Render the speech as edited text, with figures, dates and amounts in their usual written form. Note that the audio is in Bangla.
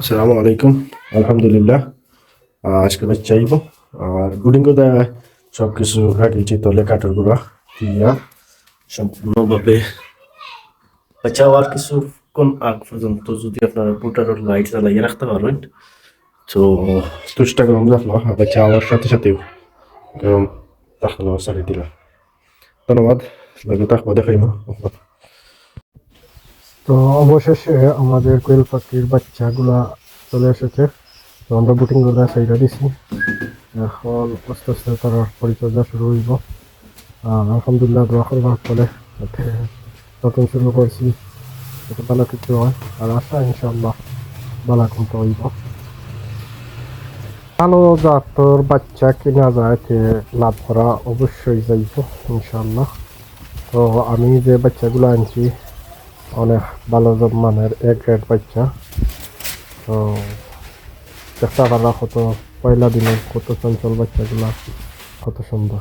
আসসালামু আলাইকুম। আলহামদুলিল্লাহ। আজকে বাচ্চা আইব আর গুডিং করে সব কিছু রাখিছি তলে কাঠের গুঁড়া দিয়া সম্পূর্ণভাবে বাচ্চা আর কিছু কোন আগ পর্যন্ত যদি আপনারা বুটার লাইট জ্বালাইয়া রাখতে পারেন তো চেষ্টা করুন রাখলো বাচ্চা আওয়ার সাথে সাথেও গরম রাখলো সারি দিলাম। ধন্যবাদ। লাগে থাকবো দেখাইব। তো অবশেষে আমাদের কোয়েল পাখির বাচ্চাগুলা চলে এসেছে। তো আমরা বুটিং গুলা সাইডা দিছি, এখন আস্তে আস্তে তার পরিচর্যা শুরু হইব। আলহামদুলিল্লাহ দোয়া করবার ফলে যাতে নতুন শুরু করছি যাতে ভালো কিছু হয়, আর আশা ইনশাল্লাহ ভালো কিন্তু হইব। ভালো জাতর বাচ্চা কিনা যায় তে লাভ করা অবশ্যই যাইব ইনশাল্লাহ। তো আমি যে বাচ্চাগুলো আনছি অনেক ভালো মানের এ গ্রেড বাচ্চা। তো দেখতে পারা কত পয়লা দিনের কত চঞ্চল বাচ্চাগুলা, কত সুন্দর।